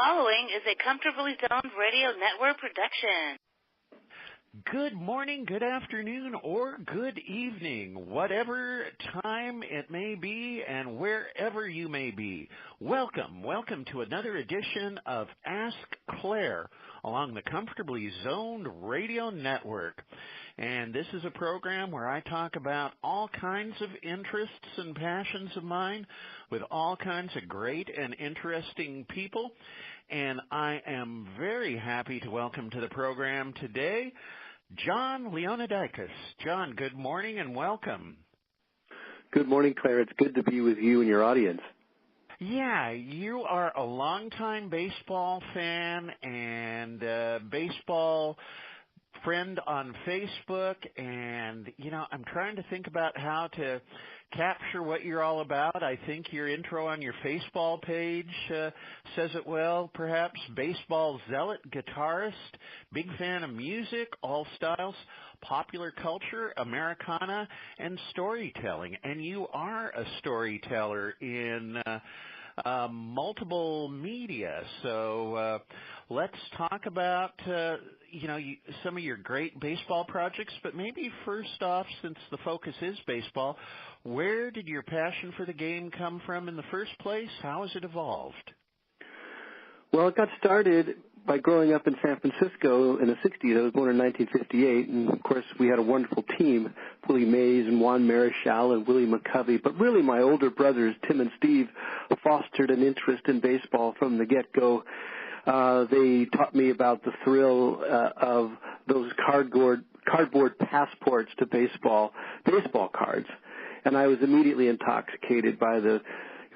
following is a Comfortably Zoned Radio Network production. Good morning, good afternoon, or good evening, whatever time it may be and wherever you may be. Welcome to another edition of Ask Claire along the Comfortably Zoned Radio Network. And this is a program where I talk about all kinds of interests and passions of mine with all kinds of great and interesting people. And I am very happy to welcome to the program today Jon Leonoudakis. Jon, good morning and welcome. Good morning, Claire. It's good to be with you and your audience. Yeah, you are a longtime baseball fan and baseball friend on Facebook, and, I'm trying to think about how to capture what you're all about. I think your intro on your Faceball page says it well, perhaps. Baseball zealot, guitarist, big fan of music, all styles, popular culture, Americana, and storytelling. And you are a storyteller in multiple media. So let's talk about, some of your great baseball projects. But maybe first off, since the focus is baseball, where did your passion for the game come from in the first place? How has it evolved? Well, it got started by growing up in San Francisco in the 60s. I was born in 1958, and, of course, we had a wonderful team, Willie Mays and Juan Marichal and Willie McCovey. But really, my older brothers, Tim and Steve, fostered an interest in baseball from the get-go. They taught me about the thrill of those cardboard passports to baseball cards. And I was immediately intoxicated by the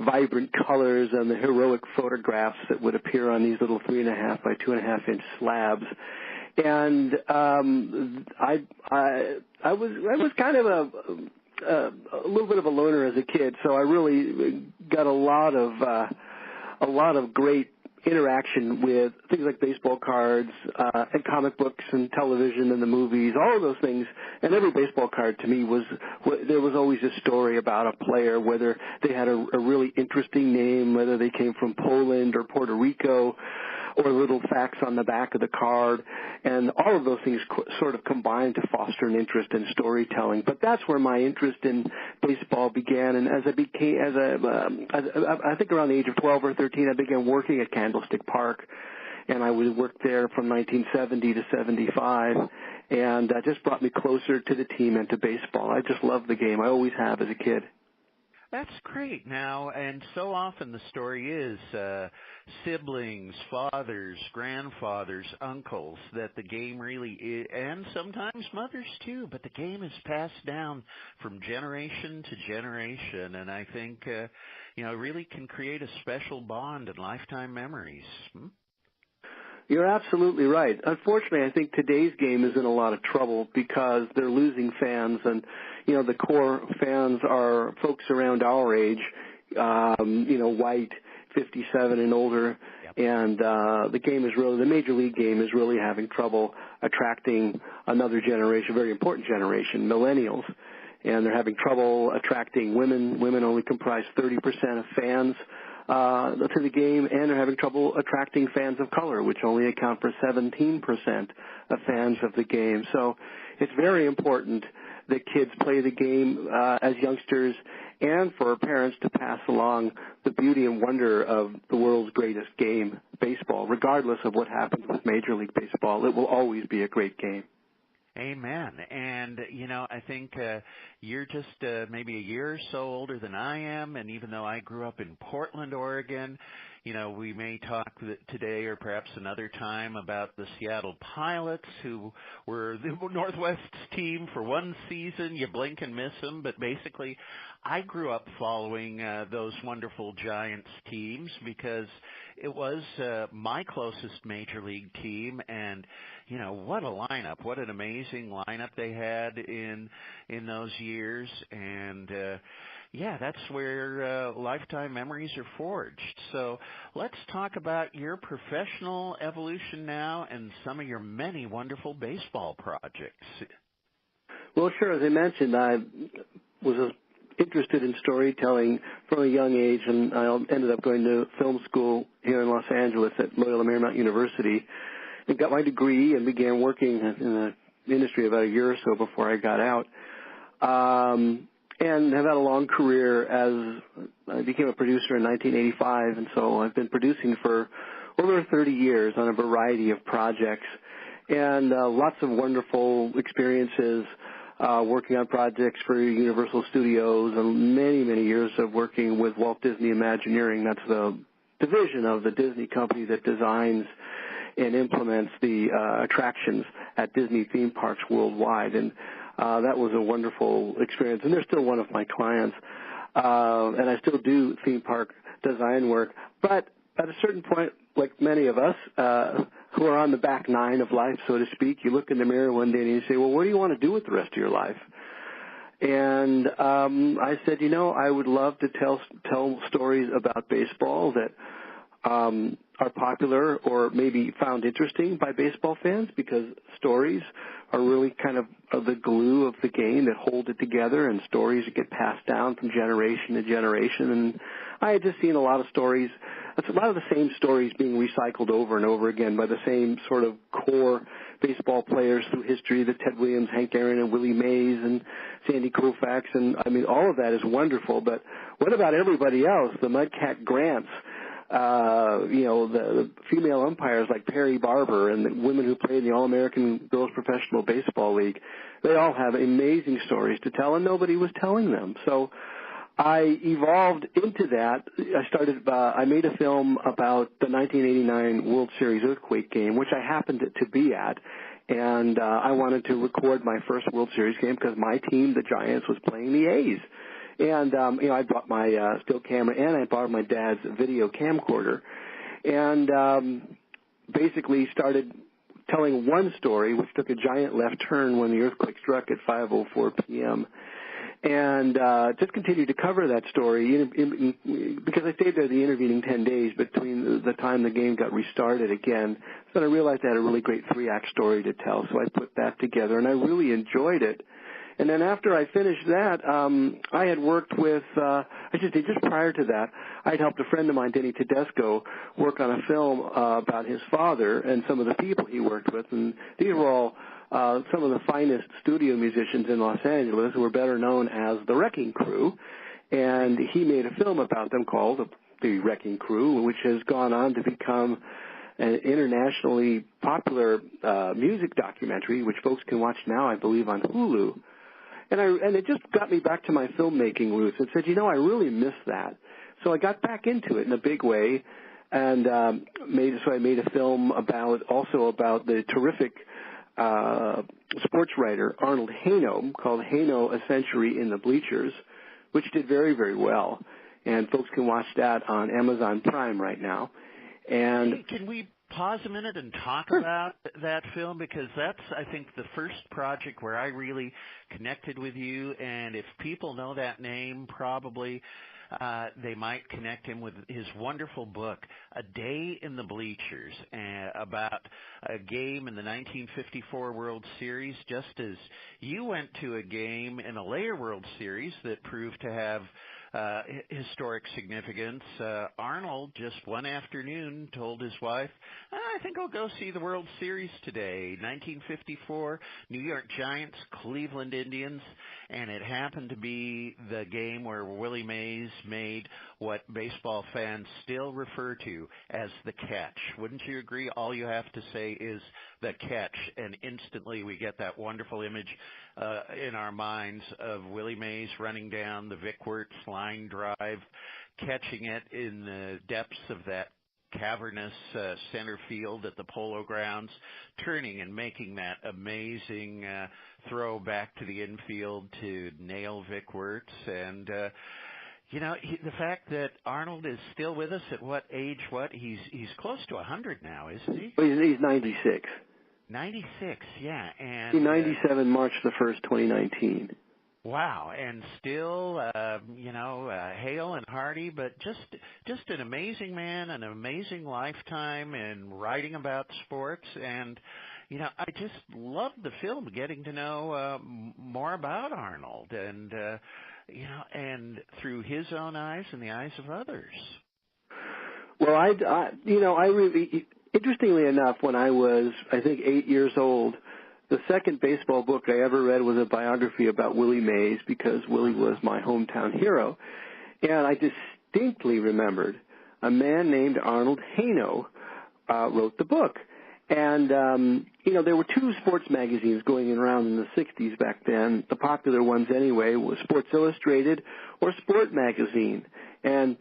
vibrant colors and the heroic photographs that would appear on these little 3.5 by 2.5 inch slabs. And I was kind of a little bit of a loner as a kid, so I really got a lot of great interaction with things like baseball cards and comic books and television and the movies, all of those things. And every baseball card to me there was always a story about a player, whether they had a really interesting name, whether they came from Poland or Puerto Rico, or little facts on the back of the card. And all of those things sort of combined to foster an interest in storytelling. But that's where my interest in baseball began. And I think around the age of 12 or 13, I began working at Candlestick Park. And I worked there from 1970 to 75. And that just brought me closer to the team and to baseball. I just love the game. I always have as a kid. That's great now, and so often the story is siblings, fathers, grandfathers, uncles, that the game really is, and sometimes mothers too, but the game is passed down from generation to generation, and I think, really can create a special bond and lifetime memories. You're absolutely right. Unfortunately, I think today's game is in a lot of trouble because they're losing fans, and the core fans are folks around our age, white, 57 and older, yep. And the Major League game is really having trouble attracting another generation, a very important generation, millennials, and they're having trouble attracting women. Women only comprise 30% of fans to the game, and they're having trouble attracting fans of color, which only account for 17% of fans of the game. So it's very important that kids play the game as youngsters, and for parents to pass along the beauty and wonder of the world's greatest game, baseball. Regardless of what happens with Major League Baseball, it will always be a great game. Amen. And, I think you're just maybe a year or so older than I am, and even though I grew up in Portland, Oregon, we may talk today or perhaps another time about the Seattle Pilots, who were the Northwest's team for one season. You blink and miss them, but basically I grew up following those wonderful Giants teams because it was my closest major league team, and what a lineup, what an amazing lineup they had in those years, and that's where lifetime memories are forged. So let's talk about your professional evolution now and some of your many wonderful baseball projects. Well, sure. As I mentioned, I was interested in storytelling from a young age, and I ended up going to film school here in Los Angeles at Loyola Marymount University and got my degree and began working in the industry about a year or so before I got out. And have had a long career as I became a producer in 1985, and so I've been producing for over 30 years on a variety of projects, and lots of wonderful experiences working on projects for Universal Studios, and many, many years of working with Walt Disney Imagineering. That's the division of the Disney company that designs and implements the attractions at Disney theme parks worldwide. And that was a wonderful experience, and they're still one of my clients. And I still do theme park design work. But at a certain point, like many of us who are on the back nine of life, so to speak, you look in the mirror one day and you say, well, what do you want to do with the rest of your life? And I said, I would love to tell stories about baseball that are popular or maybe found interesting by baseball fans, because stories are really kind of the glue of the game that hold it together, and stories get passed down from generation to generation. And I had just seen a lot of stories, a lot of the same stories being recycled over and over again by the same sort of core baseball players through history, the Ted Williams, Hank Aaron, and Willie Mays, and Sandy Koufax. And, I mean, all of that is wonderful. But what about everybody else, the Mudcat Grants? The female umpires like Perry Barber and the women who play in the All-American Girls Professional Baseball League, they all have amazing stories to tell, and nobody was telling them. So I evolved into that. I made a film about the 1989 World Series earthquake game, which I happened to be at. And I wanted to record my first World Series game because my team, the Giants, was playing the A's. And, I brought my still camera, and I borrowed my dad's video camcorder, and basically started telling one story, which took a giant left turn when the earthquake struck at 5:04 p.m., and just continued to cover that story because I stayed there the intervening 10 days between the time the game got restarted again. So I realized I had a really great 3-act story to tell, so I put that together, and I really enjoyed it. And then after I finished that, I had worked with, just prior to that, I'd helped a friend of mine, Denny Tedesco, work on a film about his father and some of the people he worked with. And these were all some of the finest studio musicians in Los Angeles who were better known as the Wrecking Crew. And he made a film about them called The Wrecking Crew, which has gone on to become an internationally popular music documentary, which folks can watch now, I believe, on Hulu. And it just got me back to my filmmaking roots and said, I really miss that. So I got back into it in a big way, and I made a film about the terrific sports writer Arnold Hainault called Hainault: A Century in the Bleachers, which did very, very well. And folks can watch that on Amazon Prime right now. And can we pause a minute and talk about that film? Because that's, I think, the first project where I really connected with you. And if people know that name, probably they might connect him with his wonderful book, A Day in the Bleachers, about a game in the 1954 World Series, just as you went to a game in a later World Series that proved to have historic significance. Arnold, just one afternoon, told his wife, I think I'll go see the World Series today. 1954, New York Giants, Cleveland Indians, and it happened to be the game where Willie Mays made what baseball fans still refer to as the catch. Wouldn't you agree? All you have to say is the catch, and instantly we get that wonderful image in our minds of Willie Mays running down the Vic Wertz line drive, catching it in the depths of that cavernous center field at the Polo Grounds, turning and making that amazing throw back to the infield to nail Vic Wertz. And the fact that Arnold is still with us at what age? He's close to 100 now, isn't he? Well, he's 96. 96, yeah. And 97, March the 1st, 2019. Wow, and still, hale and hearty, but just an amazing man, an amazing lifetime in writing about sports. And, I just loved the film, getting to know more about Arnold. And and through his own eyes and the eyes of others. Well, I really, interestingly enough, when I was, I think, 8 years old, the second baseball book I ever read was a biography about Willie Mays, because Willie was my hometown hero. And I distinctly remembered a man named Arnold Hainault wrote the book. And, there were two sports magazines going around in the 60s back then. The popular ones anyway was Sports Illustrated or Sport Magazine. And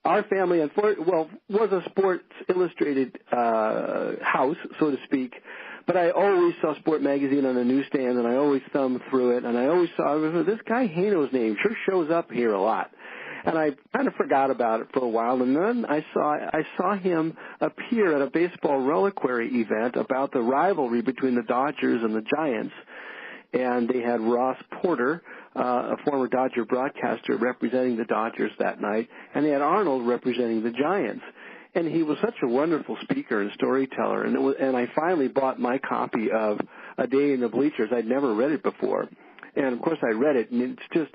our family, was a Sports Illustrated house, so to speak. But I always saw Sport Magazine on the newsstand, and I always thumbed through it, and I always saw, this guy Hainault's name sure shows up here a lot. And I kind of forgot about it for a while, and then I saw him appear at a Baseball Reliquary event about the rivalry between the Dodgers and the Giants. And they had Ross Porter, a former Dodger broadcaster, representing the Dodgers that night, and they had Arnold representing the Giants. And he was such a wonderful speaker and storyteller, and I finally bought my copy of A Day in the Bleachers. I'd never read it before. And, of course, I read it, and it's just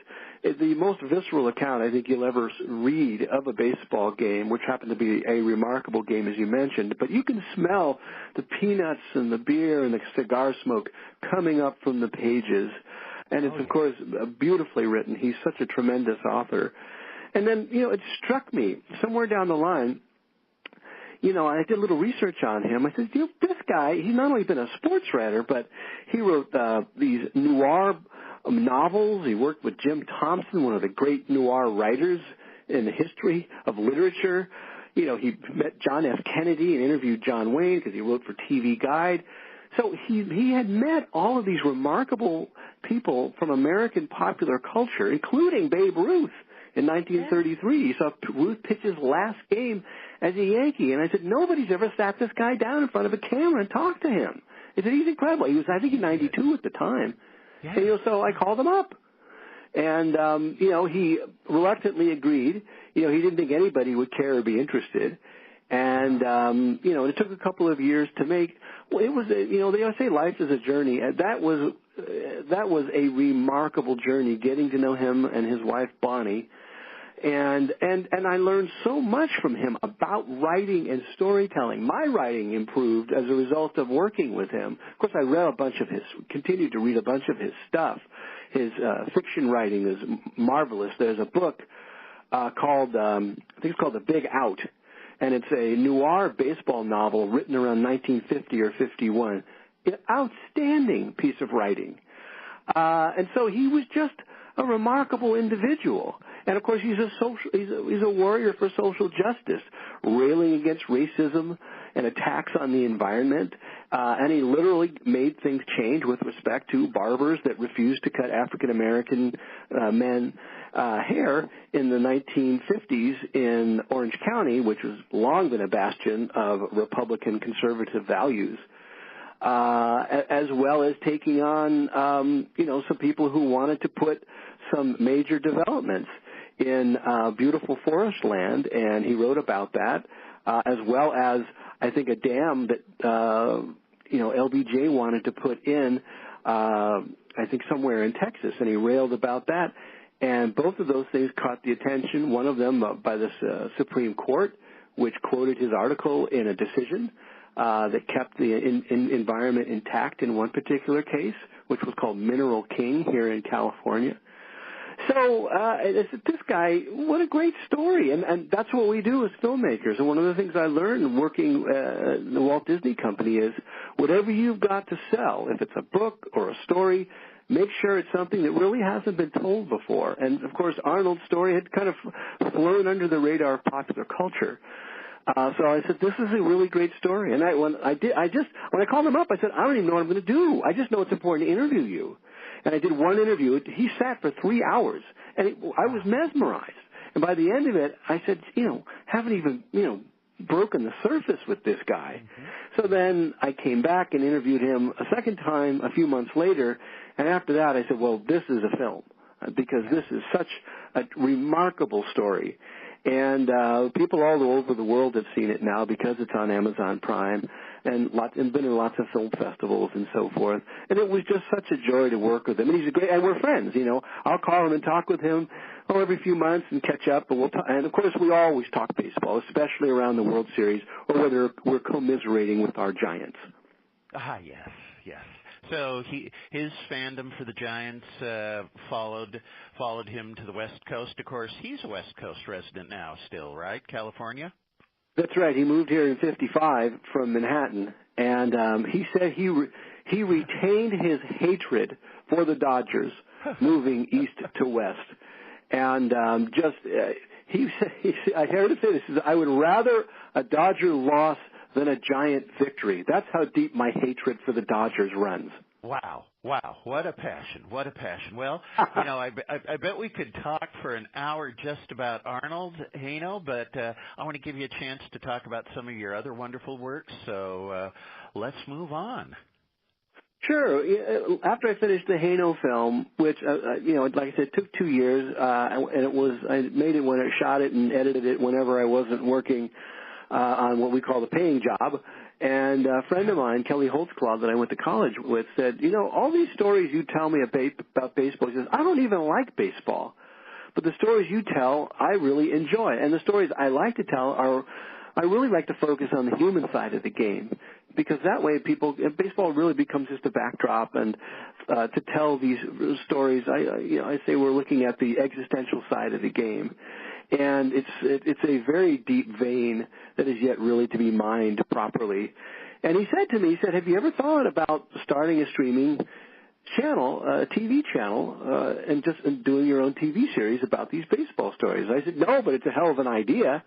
the most visceral account I think you'll ever read of a baseball game, which happened to be a remarkable game, as you mentioned. But you can smell the peanuts and the beer and the cigar smoke coming up from the pages. And it's, of course, beautifully written. He's such a tremendous author. And then, it struck me somewhere down the line, I did a little research on him. I said, this guy, he's not only been a sports writer, but he wrote these noir novels. He worked with Jim Thompson, one of the great noir writers in the history of literature. He met John F. Kennedy and interviewed John Wayne because he wrote for TV Guide. So he had met all of these remarkable people from American popular culture, including Babe Ruth in 1933. He saw Ruth pitch his last game as a Yankee. And I said, nobody's ever sat this guy down in front of a camera and talked to him. I said, he's incredible. He was, I think, 92 at the time. Yeah. And, so I called him up. And, he reluctantly agreed. He didn't think anybody would care or be interested. And, it took a couple of years to make. Well, it was, they say life is a journey. That was a remarkable journey, getting to know him and his wife, Bonnie. And I learned so much from him about writing and storytelling. My writing improved as a result of working with him. Of course, I continued to read a bunch of his stuff. His fiction writing is marvelous. There's a book called, I think it's called The Big Out, and it's a noir baseball novel written around 1950 or 51. An outstanding piece of writing. And so he was just a remarkable individual. And, of course, he's a warrior for social justice, railing against racism and attacks on the environment. And he literally made things change with respect to barbers that refused to cut African-American men hair in the 1950s in Orange County, which has long been a bastion of Republican conservative values. As well as taking on, some people who wanted to put some major developments in beautiful forest land, and he wrote about that, as well as, I think, a dam that, LBJ wanted to put in, I think, somewhere in Texas, and he railed about that. And both of those things caught the attention, one of them by the Supreme Court, which quoted his article in a decision that kept the environment intact in one particular case, which was called Mineral King here in California. So this guy, what a great story. And that's what we do as filmmakers. And one of the things I learned working at the Walt Disney Company is whatever you've got to sell, if it's a book or a story, make sure it's something that really hasn't been told before. And, of course, Arnold's story had kind of flown under the radar of popular culture. So I said, this is a really great story. And when I called him up, I said, I don't even know what I'm going to do. I just know it's important to interview you. And I did one interview. He sat for 3 hours, and I was mesmerized. And by the end of it, I said, haven't even, broken the surface with this guy. Mm-hmm. So then I came back and interviewed him a second time a few months later, and after that I said, well, this is a film, because this is such a remarkable story. And people all over the world have seen it now because it's on Amazon Prime. and been in lots of film festivals and so forth. And it was just such a joy to work with him. And he's a great, and we're friends, you know. I'll call him and talk with him every few months and catch up. And and of course, we always talk baseball, especially around the World Series or whether we're commiserating with our Giants. Yes. So his fandom for the Giants followed him to the West Coast. Of course, he's a West Coast resident now still, right? California? That's right. He moved here in '55 from Manhattan, and he said he retained his hatred for the Dodgers moving east to west. And he said, I heard him say this, he said, I would rather a Dodger loss than a Giant victory. That's how deep my hatred for the Dodgers runs. Wow. What a passion. Well, you know, I bet we could talk for an hour just about Arnold Hainault, but I want to give you a chance to talk about some of your other wonderful works, so let's move on. Sure. After I finished the Hainault film, which, you know, like I said, took 2 years, and I made it when I shot it and edited it whenever I wasn't working on what we call the paying job. And a friend of mine, Kelly Holtzclaw, that I went to college with, said, you know, all these stories you tell me about baseball, he says, I don't even like baseball. But the stories you tell, I really enjoy. And the stories I like to tell I really like to focus on the human side of the game, because that way baseball really becomes just a backdrop. And to tell these stories, I say we're looking at the existential side of the game. And it's a very deep vein that is yet really to be mined properly. And he said to me, have you ever thought about starting a streaming channel, a TV channel, and just doing your own TV series about these baseball stories? I said, no, but it's a hell of an idea.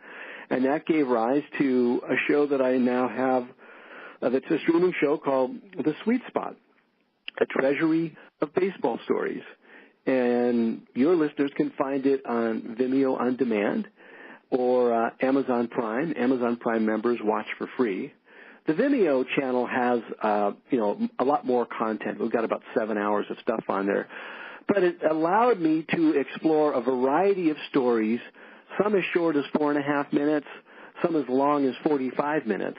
And that gave rise to a show that I now have that's a streaming show called The Sweet Spot, a treasury of baseball stories. And your listeners can find it on Vimeo On Demand or Amazon Prime. Amazon Prime members watch for free. The Vimeo channel has, a lot more content. We've got about 7 hours of stuff on there. But it allowed me to explore a variety of stories, some as short as 4.5 minutes, some as long as 45 minutes.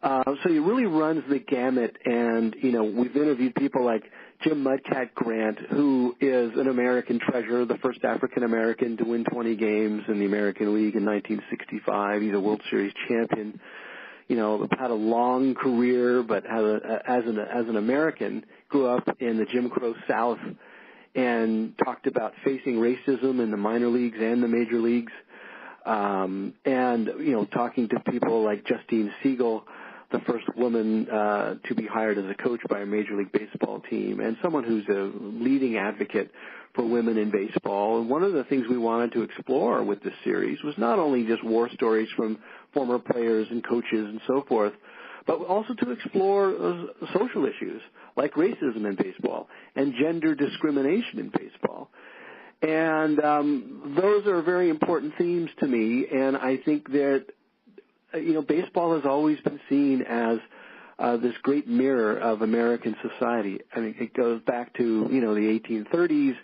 So it really runs the gamut. And, you know, we've interviewed people like Jim Mudcat Grant, who is an American treasure, the first African-American to win 20 games in the American League in 1965. He's a World Series champion. You know, had a long career, but as an American, grew up in the Jim Crow South and talked about facing racism in the minor leagues and the major leagues. And, you know, talking to people like Justine Siegel, the first woman to be hired as a coach by a Major League Baseball team, and someone who's a leading advocate for women in baseball. And one of the things we wanted to explore with this series was not only just war stories from former players and coaches and so forth, but also to explore social issues like racism in baseball and gender discrimination in baseball. And those are very important themes to me, and I think that baseball has always been seen as this great mirror of American society. I mean, it goes back to, the 1830s,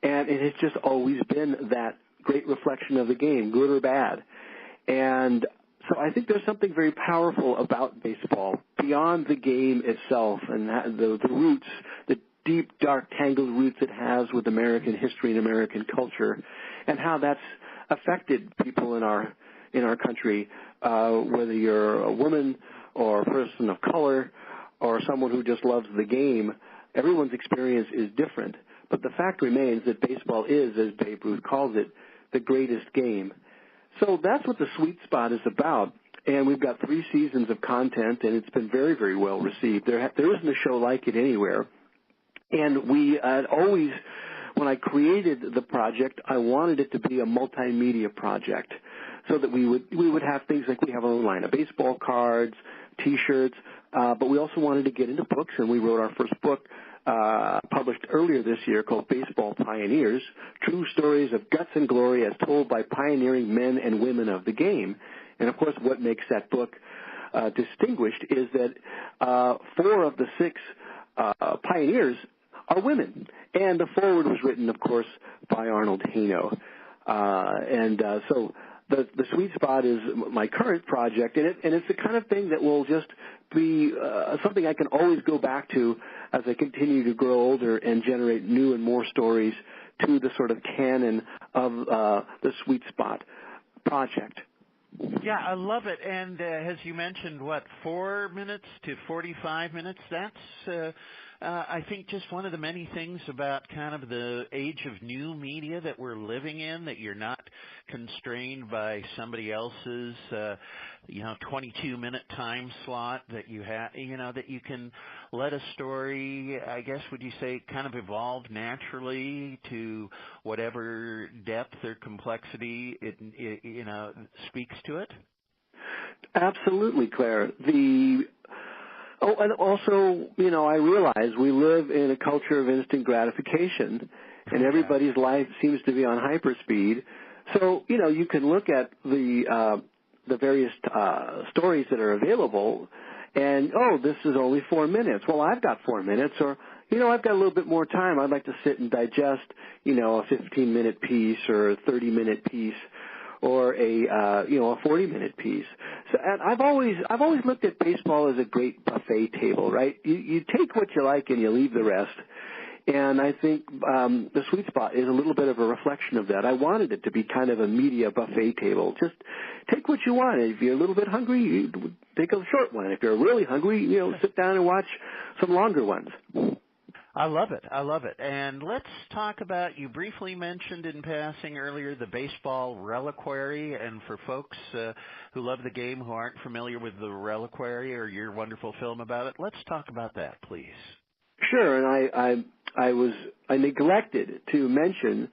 and it has just always been that great reflection of the game, good or bad. And so I think there's something very powerful about baseball beyond the game itself and the roots, the deep, dark, tangled roots it has with American history and American culture, and how that's affected people in our country, whether you're a woman or a person of color or someone who just loves the game. Everyone's experience is different, but the fact remains that baseball is, as Babe Ruth calls it, the greatest game. So that's what the Sweet Spot is about, and we've got 3 seasons of content, and it's been very, very well received. There isn't a show like it anywhere, and we always, when I created the project, I wanted it to be a multimedia project, so that we would have things like we have our own line of baseball cards, T-shirts, but we also wanted to get into books, and we wrote our first book published earlier this year called Baseball Pioneers, True Stories of Guts and Glory as Told by Pioneering Men and Women of the Game. And, of course, what makes that book distinguished is that 4 of the 6 pioneers are women. And the foreword was written, of course, by Arnold Hainault. So the sweet spot is my current project, and it's the kind of thing that will just be something I can always go back to as I continue to grow older and generate new and more stories to the sort of canon of the sweet spot project. Yeah, I love it. And as you mentioned, 4 minutes to 45 minutes? That's, I think, just one of the many things about kind of the age of new media that we're living in, that you're not constrained by somebody else's, 22-minute time slot, that you have, that you can let a story, I guess, would you say, kind of evolve naturally to whatever depth or complexity it speaks to it? Absolutely, Claire. And also, I realize we live in a culture of instant gratification, and everybody's life seems to be on hyperspeed. So, you can look at the various stories that are available, and, this is only 4 minutes. Well, I've got 4 minutes, or, I've got a little bit more time. I'd like to sit and digest, a 15-minute piece or a 30-minute piece, or a 40-minute piece. So, and I've always looked at baseball as a great buffet table, right? You take what you like and you leave the rest. And I think the sweet spot is a little bit of a reflection of that. I wanted it to be kind of a media buffet table. Just take what you want. If you're a little bit hungry, you take a short one. If you're really hungry, sit down and watch some longer ones. I love it. And let's talk about, you briefly mentioned in passing earlier, the Baseball Reliquary. And for folks who love the game who aren't familiar with the Reliquary or your wonderful film about it, let's talk about that, please. Sure. And I neglected to mention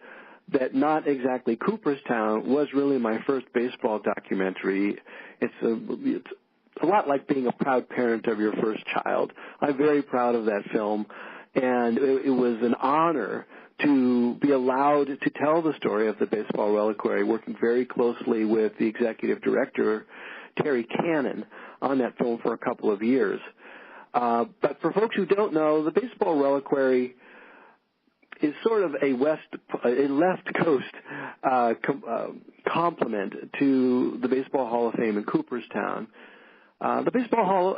that not exactly Cooperstown was really my first baseball documentary. It's a lot like being a proud parent of your first child. I'm very proud of that film. And it was an honor to be allowed to tell the story of the Baseball Reliquary, working very closely with the executive director, Terry Cannon, on that film for a couple of years. But for folks who don't know, the Baseball Reliquary is sort of a left coast complement to the Baseball Hall of Fame in Cooperstown. The Baseball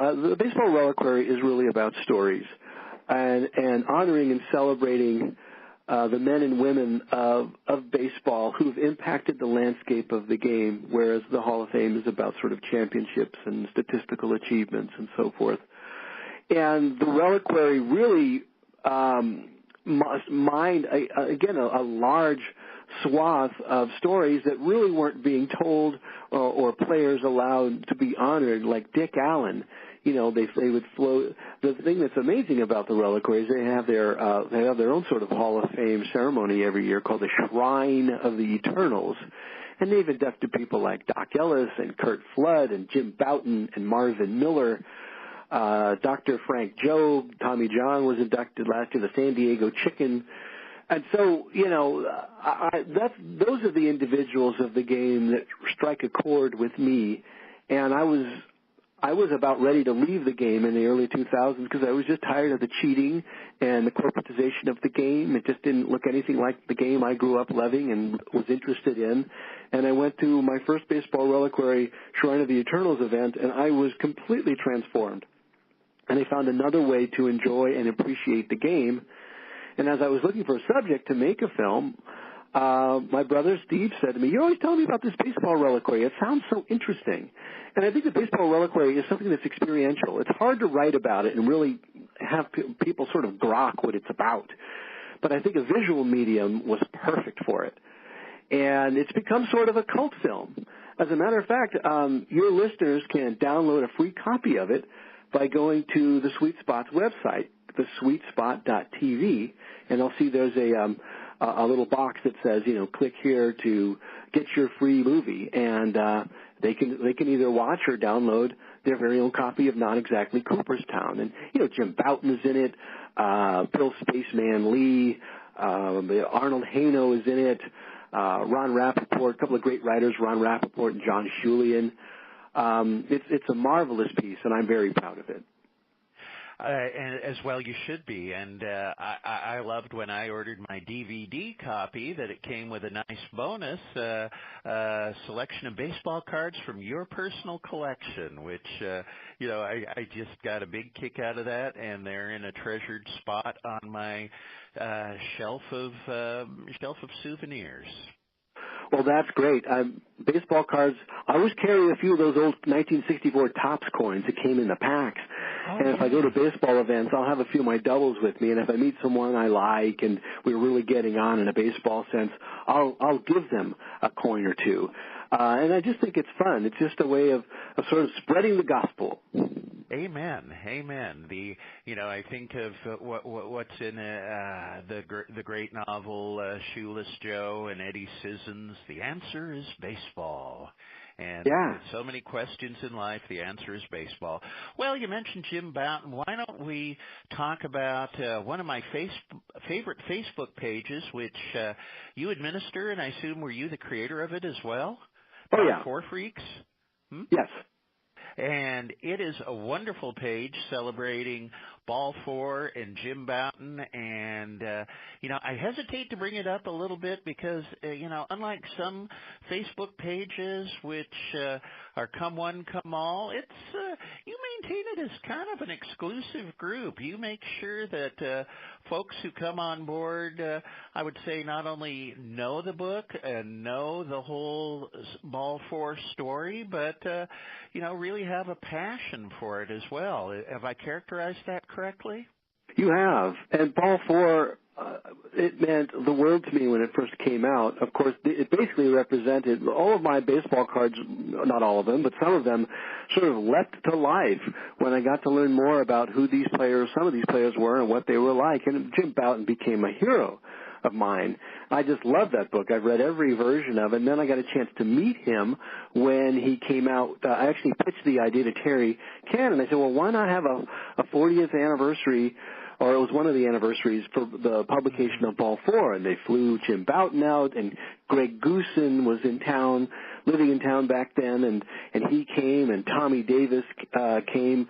Reliquary is really about stories. And honoring and celebrating the men and women of baseball who've impacted the landscape of the game, whereas the Hall of Fame is about sort of championships and statistical achievements and so forth. And the Reliquary really must mind, a large swath of stories that really weren't being told or players allowed to be honored, like Dick Allen. They would flow. The thing that's amazing about the Reliquary is they have their own sort of Hall of Fame ceremony every year called the Shrine of the Eternals, and they've inducted people like Doc Ellis and Curt Flood and Jim Bouton and Marvin Miller, Dr. Frank Jobe, Tommy John was inducted last year, the San Diego Chicken. And so, those are the individuals of the game that strike a chord with me, and I was about ready to leave the game in the early 2000s because I was just tired of the cheating and the corporatization of the game. It just didn't look anything like the game I grew up loving and was interested in. And I went to my first Baseball Reliquary Shrine of the Eternals event, and I was completely transformed. And I found another way to enjoy and appreciate the game. And as I was looking for a subject to make a film, my brother Steve said to me, "You're always telling me about this Baseball Reliquary. It sounds so interesting." And I think the Baseball Reliquary is something that's experiential. It's hard to write about it and really have people sort of grok what it's about. But I think a visual medium was perfect for it. And it's become sort of a cult film. As a matter of fact, your listeners can download a free copy of it by going to the Sweet Spot's website, thesweetspot.tv, and they'll see there's a little box that says, click here to get your free movie, and they can either watch or download their very own copy of Not Exactly Cooperstown. And Jim Bouton is in it, Bill Spaceman Lee, Arnold Hainault is in it, Ron Rappaport, a couple of great writers, Ron Rappaport and John Schulian. It's a marvelous piece, and I'm very proud of it. And as well you should be. And I loved when I ordered my DVD copy that it came with a nice bonus selection of baseball cards from your personal collection, which, I just got a big kick out of that, and they're in a treasured spot on my shelf of souvenirs. Well, that's great. Baseball cards, I always carry a few of those old 1964 Topps coins that came in the packs. And if I go to baseball events, I'll have a few of my doubles with me. And if I meet someone I like and we're really getting on in a baseball sense, I'll give them a coin or two. And I just think it's fun. It's just a way of sort of spreading the gospel. Amen. I think of what's in the great novel Shoeless Joe and Eddie Sissons. The answer is baseball. And so many questions in life, the answer is baseball. Well, you mentioned Jim Bouton. Why don't we talk about one of my favorite Facebook pages, which you administer, and I assume were you the creator of it as well? Oh, yeah. Four Freaks? Yes. And it is a wonderful page celebrating Ball 4 and Jim Bouton. And, I hesitate to bring it up a little bit because, unlike some Facebook pages, which are come one, come all, it's you maintain it as kind of an exclusive group. You make sure that folks who come on board, I would say, not only know the book and know the whole Ball 4 story, but, really have a passion for it as well. Have I characterized that correctly? You have. And Ball 4, it meant the world to me when it first came out. Of course, it basically represented all of my baseball cards, not all of them, but some of them sort of leapt to life when I got to learn more about who some of these players were and what they were like. And Jim Bouton became a hero of mine. I just love that book. I've read every version of it, and then I got a chance to meet him when he came out. I actually pitched the idea to Terry Cannon. I said, well, why not have a 40th anniversary, or it was one of the anniversaries for the publication of Ball 4, and they flew Jim Bouton out, and Greg Goosen was living in town back then, and he came, and Tommy Davis came.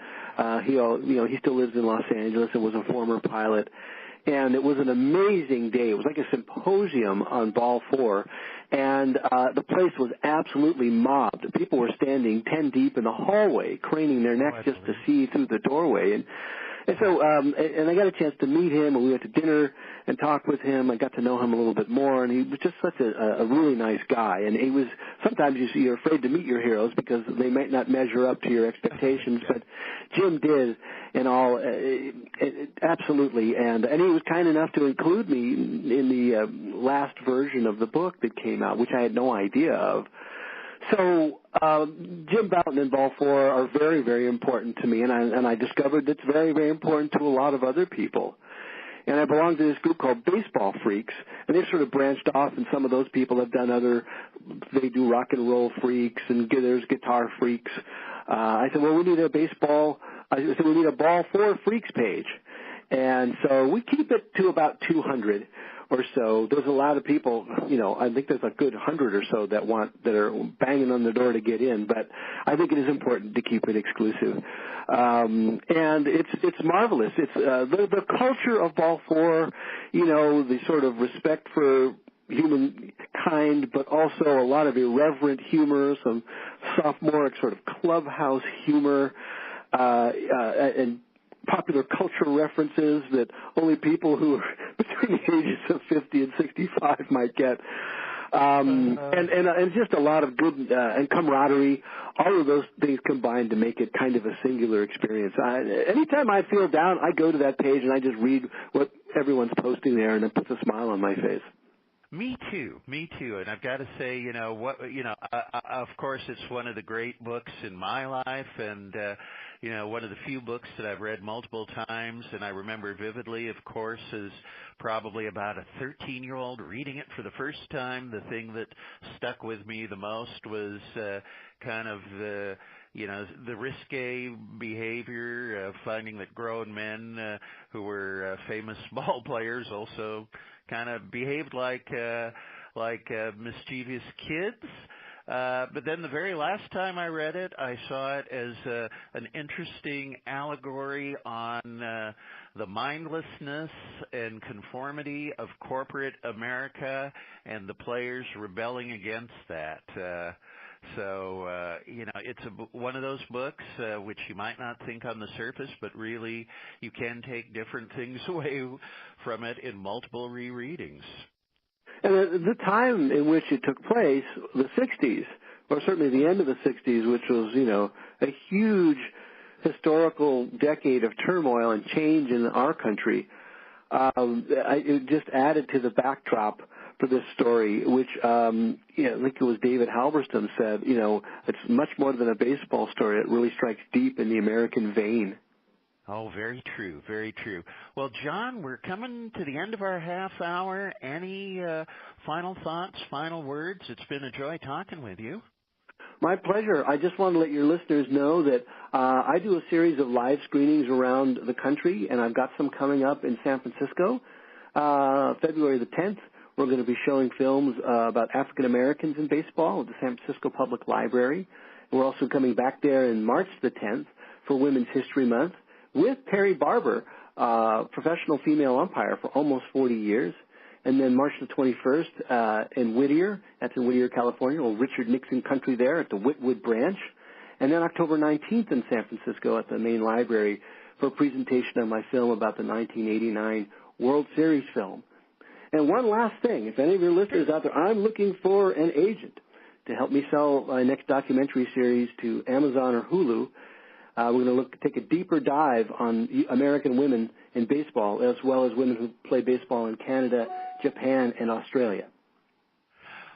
He still lives in Los Angeles and was a former pilot. And it was an amazing day. It was like a symposium on Ball 4, and the place was absolutely mobbed. People were standing 10 deep in the hallway, craning their necks just to see through the doorway. And so, and I got a chance to meet him, and we went to dinner and talked with him. I got to know him a little bit more, and he was just such a really nice guy. And he was, sometimes you're afraid to meet your heroes because they might not measure up to your expectations, but Jim did, and all, absolutely. And he was kind enough to include me in the last version of the book that came out, which I had no idea of. So Jim Bouton and Ball 4 are very, very important to me, and I discovered it's very, very important to a lot of other people. And I belong to this group called Baseball Freaks, and they've sort of branched off, and some of those people have done they do rock and roll freaks, and there's guitar freaks. I said, well, we need a Ball 4 Freaks page. And so we keep it to about 200 or so. There's a lot of people, I think there's a good 100 or so that are banging on the door to get in, but I think it is important to keep it exclusive. And it's marvelous. It's the culture of Ball 4, the sort of respect for humankind, but also a lot of irreverent humor, some sophomoric sort of clubhouse humor, and popular cultural references that only people who are between the ages of 50 and 65 might get. And just a lot of good and camaraderie, all of those things combined to make it kind of a singular experience. Anytime I feel down, I go to that page and I just read what everyone's posting there, and it puts a smile on my face. Me too. And I've got to say, of course, it's one of the great books in my life, and one of the few books that I've read multiple times, and I remember vividly, of course, is probably about a 13-year-old reading it for the first time. The thing that stuck with me the most was kind of the risque behavior, finding that grown men who were famous ball players also kind of behaved like mischievous kids. But then the very last time I read it, I saw it as an interesting allegory on the mindlessness and conformity of corporate America and the players rebelling against that. It's one of those books which you might not think on the surface, but really you can take different things away from it in multiple rereadings. And the time in which it took place, the 60s, or certainly the end of the 60s, which was, a huge historical decade of turmoil and change in our country, it just added to the backdrop for this story, which, I think it was David Halberstam said, it's much more than a baseball story. It really strikes deep in the American vein. Oh, very true, very true. Well, Jon, we're coming to the end of our half hour. Any final thoughts, final words? It's been a joy talking with you. My pleasure. I just want to let your listeners know that I do a series of live screenings around the country, and I've got some coming up in San Francisco. February the 10th, we're going to be showing films about African Americans in baseball at the San Francisco Public Library. We're also coming back there in March the 10th for Women's History Month with Perry Barber, professional female umpire for almost 40 years. And then March the 21st in Whittier, that's in Whittier, California, old Richard Nixon Country there at the Whitwood Branch. And then October 19th in San Francisco at the main library for a presentation of my film about the 1989 World Series film. And one last thing, if any of your listeners out there, I'm looking for an agent to help me sell my next documentary series to Amazon or Hulu. We're going to take a deeper dive on American women in baseball, as well as women who play baseball in Canada, Japan, and Australia.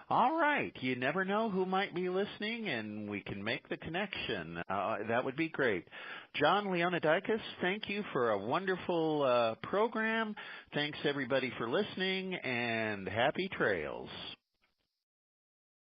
All right. You never know who might be listening, and we can make the connection. That would be great. Jon Leonoudakis, thank you for a wonderful program. Thanks, everybody, for listening, and happy trails.